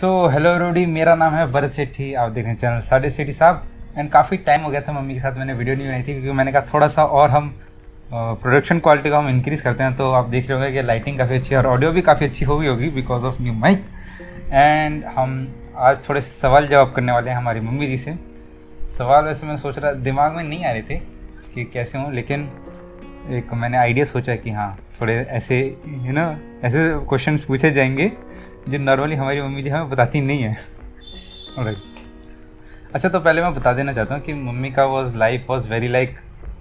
Hello रोडी, मेरा नाम है भरत सेठी। आप देख रहे हैं चैनल साढ़े सेठी साहब। एंड काफ़ी टाइम हो गया था मम्मी के साथ मैंने वीडियो नहीं बनाई थी, क्योंकि मैंने कहा थोड़ा सा और हम प्रोडक्शन क्वालिटी को हम इंक्रीज़ करते हैं। तो आप देख रहे होंगे कि लाइटिंग काफ़ी अच्छी है और ऑडियो भी काफ़ी अच्छी हो गई होगी because of new mic. And हम आज थोड़े से सवाल जवाब करने वाले हैं हमारी मम्मी जी से। सवाल वैसे मैं सोच रहा, दिमाग में नहीं आ रहे थे कि कैसे हों, लेकिन एक मैंने आइडिया सोचा कि हाँ थोड़े ऐसे ऐसे क्वेश्चंस पूछे जाएंगे जो नॉर्मली हमारी मम्मी जी हमें बताती नहीं है। अच्छा, तो पहले मैं बता देना चाहता हूँ कि मम्मी का लाइफ वॉज वेरी लाइक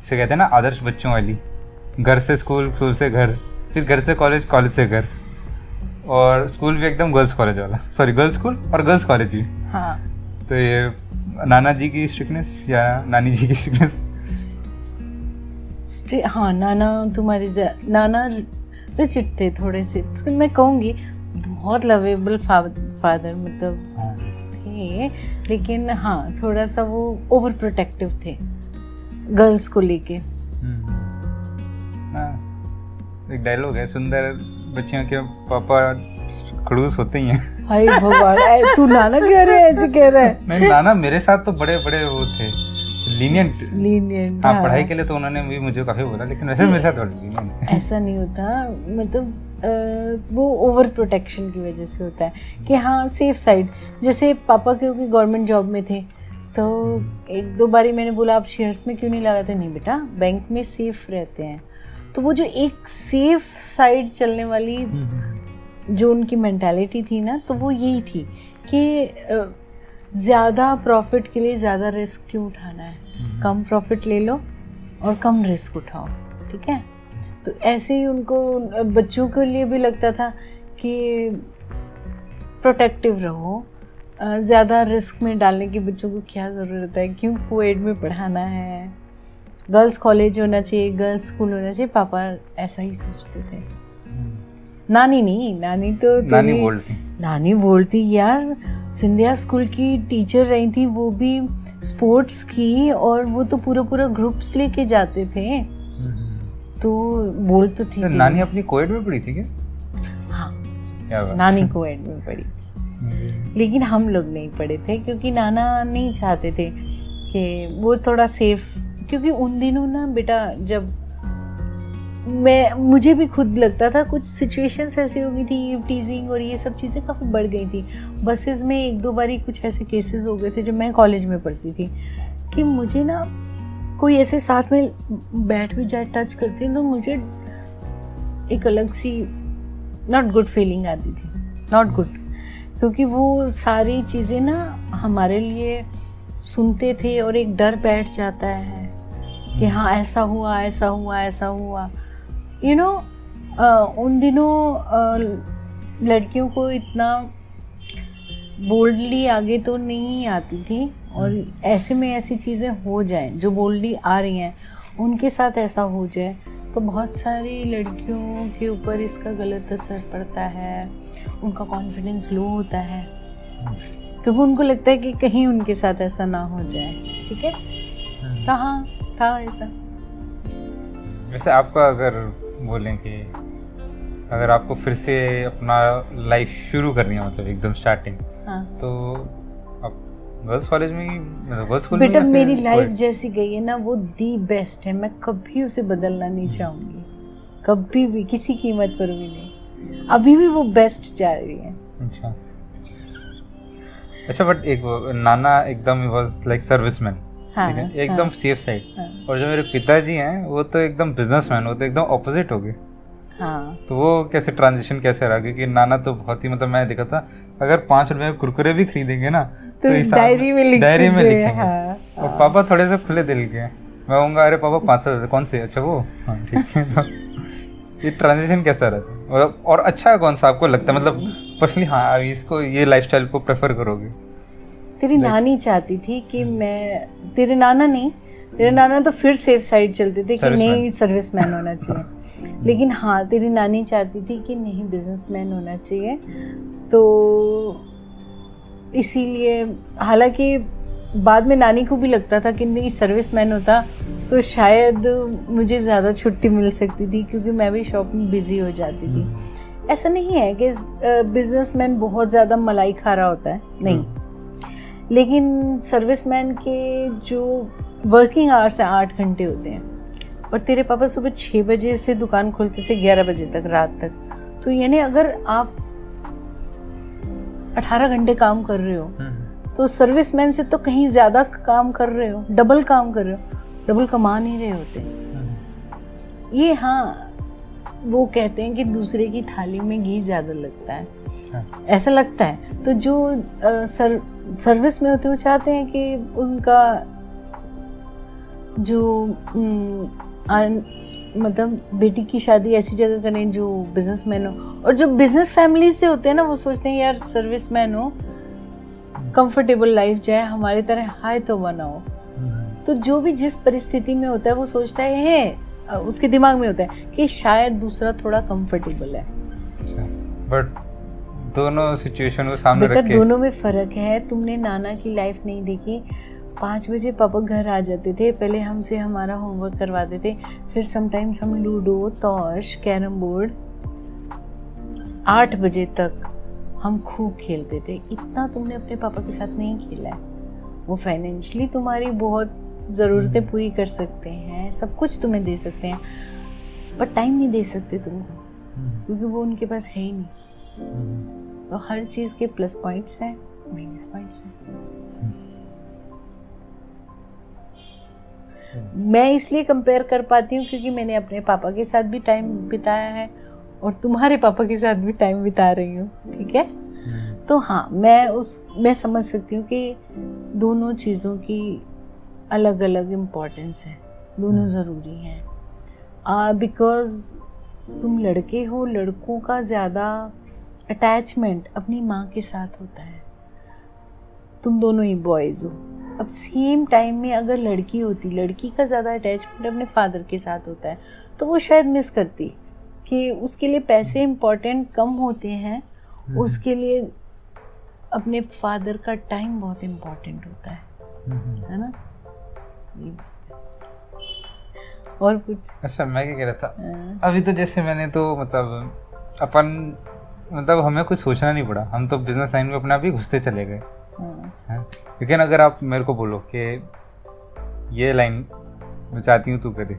से कहते हैं ना आदर्श बच्चों वाली। घर से स्कूल, स्कूल से घर, फिर घर से कॉलेज, कॉलेज से घर, और स्कूल भी एकदम गर्ल्स कॉलेज वाला, सॉरी गर्ल्स स्कूल और गर्ल्स कॉलेज भी। हाँ। तो ये नाना जी की स्ट्रिक्टनेस या नानी जी की स्ट्रिक्टनेस? हाँ, नाना तुम्हारी नाना रिचिट थे थोड़े से, थोड़े मैं कहूँगी बहुत लवेबल फादर मतलब थे, लेकिन हाँ थोड़ा सा वो ओवर प्रोटेक्टिव थे गर्ल्स को लेके। एक डायलॉग है, सुंदर बच्चियों के पापा खड़ूस होते ही हैं। हाय भगवान, तू नाना कह रहा है, ऐसे कह रहा है? नहीं, नाना मेरे साथ तो बड़े बड़े वो थे, लीनियंट। हाँ, पढ़ाई के लिए तो उन्होंने भी मुझे काफी बोला, लेकिन वैसे मेरे साथ लीनियंट। ऐसा नहीं होता, मतलब वो ओवर प्रोटेक्शन की वजह से होता है कि हाँ सेफ साइड। जैसे पापा क्योंकि गवर्नमेंट जॉब में थे, तो एक दो बारी मैंने बोला आप शेयर्स में क्यों नहीं लगाते? नहीं बेटा, बैंक में सेफ रहते हैं। तो वो जो एक सेफ साइड चलने वाली जो उनकी मेंटालिटी थी ना, तो वो यही थी कि ज़्यादा प्रॉफिट के लिए ज़्यादा रिस्क क्यों उठाना है, कम प्रॉफिट ले लो और कम रिस्क उठाओ, ठीक है? तो ऐसे ही उनको बच्चों के लिए भी लगता था कि प्रोटेक्टिव रहो, ज़्यादा रिस्क में डालने की बच्चों को क्या ज़रूरत है, क्यों कोएड में पढ़ाना है, गर्ल्स कॉलेज होना चाहिए, गर्ल्स स्कूल होना चाहिए। पापा ऐसा ही सोचते थे। नानी नहीं, नानी तो नानी बोलती यार, सिंधिया स्कूल की टीचर रही थी, वो भी स्पोर्ट्स की, और वो तो पूरा ग्रुप्स लेके जाते थे, तो बोल तो थी। तो नानी अपनी कोएड में पढ़ी थी क्या? हाँ, नानी कोएड में पढ़ी थी, लेकिन हम लोग नहीं पढ़े थे क्योंकि नाना नहीं चाहते थे कि वो थोड़ा सेफ। क्योंकि उन दिनों ना बेटा, जब मुझे भी खुद लगता था कुछ सिचुएशंस ऐसी हो गई थी, टीजिंग और ये सब चीज़ें काफ़ी बढ़ गई थी। बसेस में एक दो बारी कुछ ऐसे केसेस हो गए थे जब मैं कॉलेज में पढ़ती थी, कि मुझे ना कोई ऐसे साथ में बैठ भी जाए, टच करते तो मुझे एक अलग सी नॉट गुड फीलिंग आती थी, नॉट गुड। क्योंकि वो सारी चीज़ें ना हमारे लिए सुनते थे और एक डर बैठ जाता है कि हाँ ऐसा हुआ, ऐसा हुआ, ऐसा हुआ। उन दिनों लड़कियों को इतना बोल्डली आगे तो नहीं आती थी, और ऐसे में ऐसी चीज़ें हो जाएं जो बोल्डली आ रही हैं, उनके साथ ऐसा हो जाए तो बहुत सारी लड़कियों के ऊपर इसका गलत असर पड़ता है, उनका कॉन्फिडेंस लो होता है, क्योंकि उनको लगता है कि कहीं उनके साथ ऐसा ना हो जाए, ठीक है? कहाँ था ऐसा? वैसे आपका अगर बोलें कि अगर आपको फिर से अपना लाइफ शुरू करनी है, मतलब एकदम स्टार्टिंग, हाँ, तो आप गर्ल्स कॉलेज में ही, गर्ल्स स्कूल में? बेटा मेरी लाइफ जैसी गई है ना, वो दी बेस्ट है, मैं कभी उसे बदलना नहीं चाहूँगी, कभी भी, किसी कीमत पर भी नहीं। अभी भी वो बेस्ट जा रही है। अच्छा, बट एक नाना एकदम वाज लाइक सर्विसमैन, हाँ, एकदम सेफ साइड, और जो मेरे पिताजी हैं वो तो एकदम बिजनेसमैन, वो तो एकदम ऑपोजिट हो गए। हाँ। तो वो कैसे ट्रांजिशन कैसे रहा? क्योंकि नाना तो बहुत ही, मतलब मैं देखा था, अगर 5 रुपए में कुरकुरे भी खरीदेंगे ना तो डायरी में लिखेंगे। हाँ, और पापा थोड़े से खुले दिल के, मैं कहूँगा अरे पापा 500 कौन से? अच्छा वो, हाँ ठीक है। तो ये ट्रांजिशन कैसा रहता है, और अच्छा कौन सा आपको लगता है, मतलब पर्सनली हाँ इसको, ये लाइफस्टाइल को प्रेफर करोगे? तेरी नानी चाहती थी कि मैं, तेरे नाना नहीं, तेरे नाना तो फिर सेफ साइड चलते थे कि नहीं सर्विसमैन होना चाहिए, लेकिन हाँ तेरी नानी चाहती थी कि नहीं बिजनेसमैन होना चाहिए। तो इसीलिए, हालांकि बाद में नानी को भी लगता था कि नहीं सर्विसमैन होता तो शायद मुझे ज़्यादा छुट्टी मिल सकती थी, क्योंकि मैं भी शॉप में बिज़ी हो जाती थी। ऐसा नहीं है कि बिजनेसमैन बहुत ज़्यादा मलाई खा रहा होता है, नहीं। लेकिन सर्विसमैन के जो वर्किंग आवर्स हैं 8 घंटे होते हैं, और तेरे पापा सुबह 6 बजे से दुकान खोलते थे 11 बजे तक, रात तक। तो यानी अगर आप 18 घंटे काम कर रहे हो तो सर्विसमैन से तो कहीं ज़्यादा काम कर रहे हो, डबल काम कर रहे हो, डबल कमा नहीं रहे होते। ये हाँ, वो कहते हैं कि दूसरे की थाली में घी ज़्यादा लगता है, ऐसा लगता है। तो जो सर्विस में होते हैं वो चाहते हैं कि उनका जो मतलब बेटी की शादी ऐसी जगह करें जो बिजनेसमैन हो, और जो बिजनेस फैमिली से होते हैं ना वो सोचते हैं यार सर्विसमैन हो, कंफर्टेबल लाइफ जाए, हमारी तरह हाय तो बनाओ। तो जो भी जिस परिस्थिति में होता है वो सोचता है उसके दिमाग में होता है कि शायद दूसरा थोड़ा कंफर्टेबल है। बट दोनों सिचुएशन को सामने रख के दोनों में फर्क है। तुमने नाना की लाइफ नहीं देखी। 5 बजे पापा घर आ जाते थे, पहले हमसे हमारा होमवर्क करवाते थे, फिर समटाइम्स हम लूडो, तोश, कैरम बोर्ड 8 बजे तक हम खूब खेलते थे। इतना तुमने अपने पापा के साथ नहीं खेला है। वो फाइनेंशियली तुम्हारी बहुत ज़रूरतें पूरी कर सकते हैं, सब कुछ तुम्हें दे सकते हैं, पर टाइम नहीं दे सकते तुमको, क्योंकि वो उनके पास है ही नहीं। तो हर चीज़ के प्लस पॉइंट्स हैं, माइनस पॉइंट्स हैं। मैं इसलिए कंपेयर कर पाती हूँ क्योंकि मैंने अपने पापा के साथ भी टाइम बिताया है और तुम्हारे पापा के साथ भी टाइम बिता रही हूँ, ठीक है। तो हाँ, मैं समझ सकती हूँ कि दोनों चीज़ों की अलग अलग इम्पोर्टेंस है, दोनों ज़रूरी हैं। बिकॉज तुम लड़के हो, लड़कों का ज़्यादा अटैचमेंट अपनी माँ के साथ होता है, तुम दोनों ही बॉयज़ हो। अब सेम टाइम में अगर लड़की होती, लड़की का ज़्यादा अटैचमेंट अपने फादर के साथ होता है, तो वो शायद मिस करती कि उसके लिए पैसे इम्पोर्टेंट कम होते हैं, उसके लिए अपने फादर का टाइम बहुत इम्पोर्टेंट होता है ना। और कुछ? अच्छा, मैं क्या कह रहा था, अभी तो जैसे मैंने तो मतलब हमें कुछ सोचना नहीं पड़ा, हम तो बिजनेस लाइन में अपने आप ही घुसते चले गए। लेकिन अगर आप मेरे को बोलो कि ये लाइन मैं चाहती हूँ तू करे,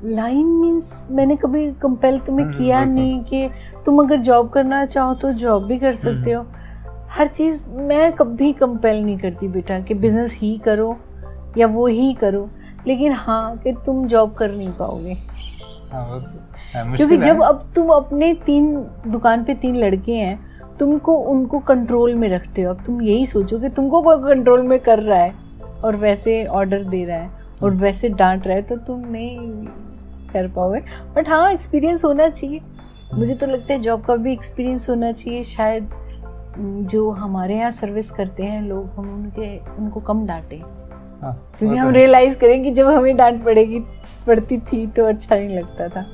लाइन मीन्स मैंने कभी कंपेल तुम्हें किया नहीं कि तुम अगर जॉब करना चाहो तो जॉब भी कर सकते हो। हर चीज़ मैं कभी कंपेल नहीं करती बेटा कि बिजनेस ही करो या वो ही करो, लेकिन हाँ कि तुम जॉब कर नहीं पाओगे। क्योंकि जब अब तुम अपने 3 दुकान पे 3 लड़के हैं, तुमको उनको कंट्रोल में रखते हो। अब तुम यही सोचो कि तुमको कोई कंट्रोल में कर रहा है और वैसे ऑर्डर दे रहा है और वैसे डांट रहा है, तो तुम नहीं कर पाओगे। बट हाँ, एक्सपीरियंस होना चाहिए। मुझे तो लगता है जॉब का भी एक्सपीरियंस होना चाहिए। शायद जो हमारे यहाँ सर्विस करते हैं लोग, हम उनको कम डांटें, क्योंकि हम रियलाइज करें कि जब हमें डांट पड़ती थी तो अच्छा नहीं लगता था।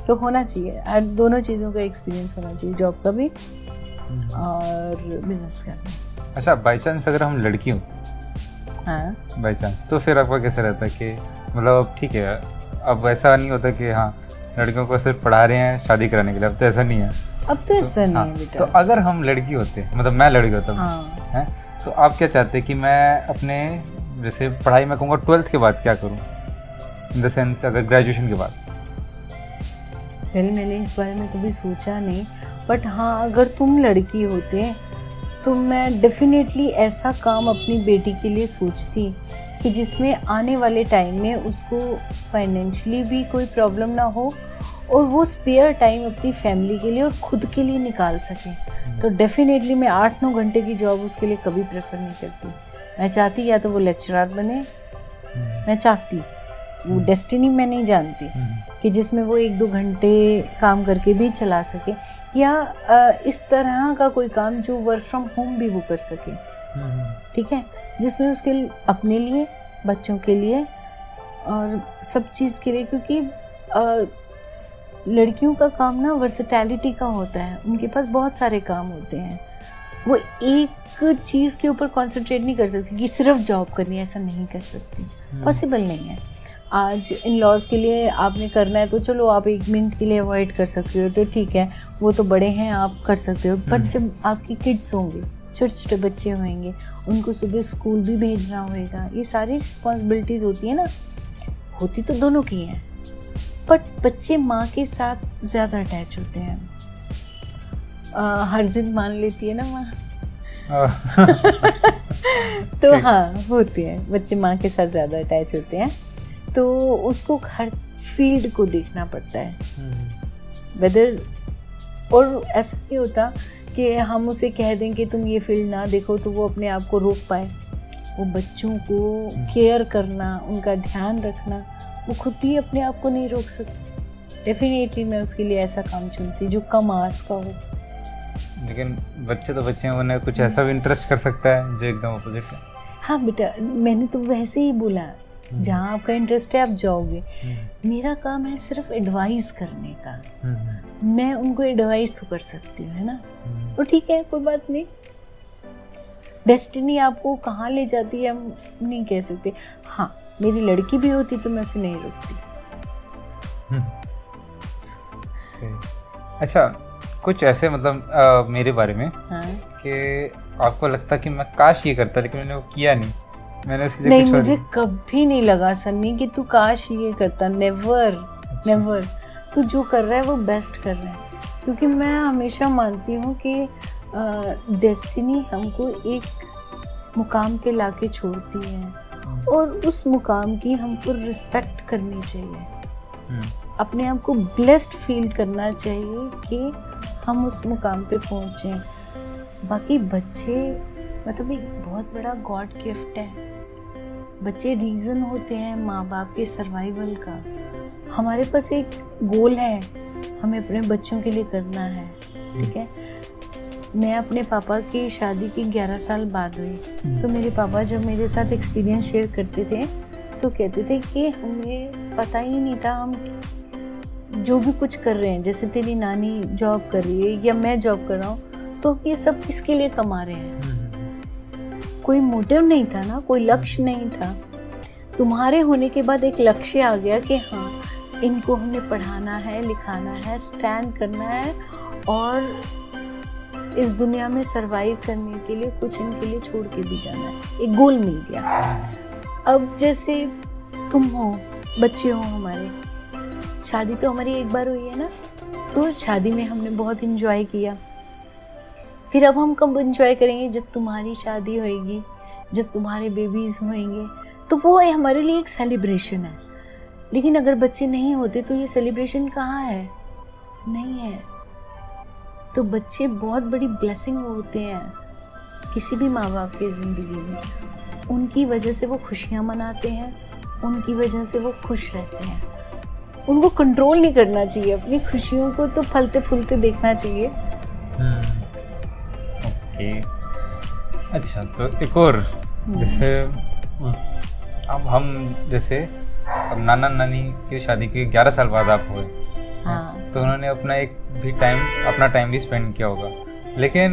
तो होना चाहिए, दोनों चीज़ों का एक्सपीरियंस होना चाहिए, जॉब का भी और बिजनेस का भी। अच्छा, बाई चांस अगर हम लड़की हो, हाँ बाई चांस, तो फिर आपका कैसा रहता है कि मतलब ठीक है, अब ऐसा नहीं होता कि हाँ लड़कियों को सिर्फ पढ़ा रहे हैं शादी कराने के लिए, अब तो ऐसा नहीं है। अब तो ऐसा नहीं है बेटा। तो अगर हम लड़की होते, मतलब मैं लड़की होता हैं, तो आप क्या चाहते कि मैं अपने जैसे पढ़ाई में कहूँगा 12th के बाद क्या करूँ, इन द सेंस अगर ग्रेजुएशन के बाद? पहले मैंने इस बारे में कभी सोचा नहीं, बट हाँ अगर तुम लड़की होते तो मैं डेफिनेटली ऐसा काम अपनी बेटी के लिए सोचती कि जिसमें आने वाले टाइम में उसको फाइनेंशियली भी कोई प्रॉब्लम ना हो और वो स्पेयर टाइम अपनी फैमिली के लिए और खुद के लिए निकाल सके। तो डेफिनेटली मैं 8-9 घंटे की जॉब उसके लिए कभी प्रेफर नहीं करती। मैं चाहती या तो वो लेक्चरर बने, मैं चाहती, वो डेस्टिनी मैं नहीं जानती कि जिसमें वो 1-2 घंटे काम करके भी चला सके, या इस तरह का कोई काम जो वर्क फ्रॉम होम भी वो कर सके, ठीक है, जिसमें उसके अपने लिए, बच्चों के लिए और सब चीज़ के लिए। क्योंकि लड़कियों का काम ना वर्सेटैलिटी का होता है, उनके पास बहुत सारे काम होते हैं, वो एक चीज़ के ऊपर कंसंट्रेट नहीं कर सकती कि सिर्फ जॉब करनी है, ऐसा नहीं कर सकती, पॉसिबल नहीं है। आज इन लॉज के लिए आपने करना है तो चलो आप 1 मिनट के लिए अवॉइड कर सकते हो, तो ठीक है, वो तो बड़े हैं, आप कर सकते हो। बट जब आपकी किड्स होंगे, छोटे छोटे बच्चे होंगे, उनको सुबह स्कूल भी भेजना होगा, ये सारी रिस्पॉन्सिबिलिटीज़ होती है ना, होती तो दोनों की हैं, बट बच्चे माँ के साथ ज़्यादा अटैच होते हैं। हर जिद मान लेती है ना माँ। तो हाँ, होते हैं बच्चे माँ के साथ ज़्यादा अटैच होते हैं, तो उसको हर फील्ड को देखना पड़ता है वेदर। और ऐसा नहीं होता कि हम उसे कह दें कि तुम ये फील्ड ना देखो तो वो अपने आप को रोक पाए। वो बच्चों को केयर करना, उनका ध्यान रखना, वो खुद ही अपने आप को नहीं रोक सकती। डेफिनेटली मैं उसके लिए ऐसा काम चुनती जो कम आवर्स का हो। लेकिन बच्चे तो बच्चे हैं, उन्हें कुछ ऐसा भी इंटरेस्ट कर सकता है जो एकदम अपोजिट है। हाँ बेटा, मैंने तो वैसे ही बोला, जहाँ आपका इंटरेस्ट है आप जाओगे। मेरा काम है सिर्फ एडवाइस करने का, मैं उनको एडवाइस तो कर सकती हूँ, है ना, तो ठीक है, कोई बात नहीं। डेस्टिनी आपको कहाँ ले जाती है हम नहीं कह सकते। हाँ, मेरी लड़की भी होती तो मैं उसे नहीं रोकती। अच्छा, कुछ ऐसे मतलब मेरे बारे में कि आपको लगता कि मैं काश ये करता, लेकिन मैंने वो किया नहीं, मैंने उसके लिए नहीं, मुझे कभी नहीं लगा सन्नी कि तू काश ये करता। Never never. तू जो कर रहा है वो बेस्ट कर रहा है, क्योंकि मैं हमेशा मानती हूँ कि डेस्टिनी हमको एक मुकाम पे लाके छोड़ती है और उस मुकाम की हमको रिस्पेक्ट करनी चाहिए। अपने आप को ब्लेस्ड फील करना चाहिए कि हम उस मुकाम पे पहुँचें। बाकी बच्चे मतलब एक बहुत बड़ा गॉड गिफ्ट है। बच्चे रीज़न होते हैं माँ बाप के सर्वाइवल का। हमारे पास एक गोल है, हमें अपने बच्चों के लिए करना है, ठीक है। मैं अपने पापा की शादी के 11 साल बाद हुई, तो मेरे पापा जब मेरे साथ एक्सपीरियंस शेयर करते थे तो कहते थे कि हमें पता ही नहीं था हम जो भी कुछ कर रहे हैं, जैसे तेरी नानी जॉब कर रही है या मैं जॉब कर रहा हूँ, तो ये सब किसके लिए कमा रहे हैं। कोई मोटिव नहीं था ना, कोई लक्ष्य नहीं था। तुम्हारे होने के बाद एक लक्ष्य आ गया कि हाँ, इनको हमने पढ़ाना है, लिखाना है, स्टैंड करना है और इस दुनिया में सरवाइव करने के लिए कुछ इनके लिए छोड़ के भी जाना है। एक गोल मिल गया। अब जैसे तुम हो, बच्चे हो हमारे, शादी तो हमारी एक बार हुई है ना, तो शादी में हमने बहुत इंजॉय किया। फिर अब हम कब इंजॉय करेंगे? जब तुम्हारी शादी होएगी, जब तुम्हारे बेबीज़ होंगे, तो वो हमारे लिए एक सेलिब्रेशन है। लेकिन अगर बच्चे नहीं होते तो ये सेलिब्रेशन कहाँ है? नहीं है। तो बच्चे बहुत बड़ी ब्लेसिंग होते हैं किसी भी माँ बाप की ज़िंदगी में। उनकी वजह से वो खुशियाँ मनाते हैं, उनकी वजह से वो खुश रहते हैं। उनको कंट्रोल नहीं करना चाहिए, अपनी खुशियों को तो फलते फूलते देखना चाहिए। ओके, अच्छा, तो एक और जैसे अब हम जैसे अब नाना नानी की शादी के 11 साल बाद आप हुए, हाँ, तो उन्होंने अपना टाइम भी स्पेंड किया होगा। लेकिन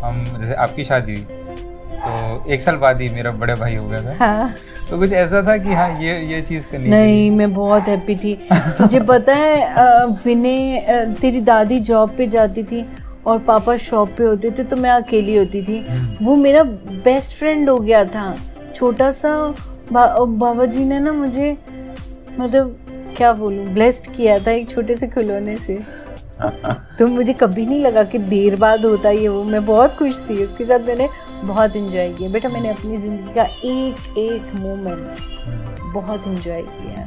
हम जैसे आपकी शादी हुई तो 1 साल बाद ही मेरा बड़े भाई हो गया था। हाँ। तो कुछ ऐसा था कि हाँ ये चीज़ करनी नहीं, मैं बहुत हैप्पी थी। तुझे पता है विनय, तेरी दादी जॉब पे जाती थी और पापा शॉप पे होते थे, तो मैं अकेली होती थी। वो मेरा बेस्ट फ्रेंड हो गया था। छोटा सा बाबा जी ने ना मुझे मतलब क्या बोलूं, ब्लेस्ड किया था एक छोटे से खिलौने से। तो मुझे कभी नहीं लगा कि देर बाद होता ये वो। मैं बहुत खुश थी उसके साथ, मैंने बहुत एंजॉय किया। बेटा, मैंने अपनी ज़िंदगी का एक एक मोमेंट बहुत एंजॉय किया।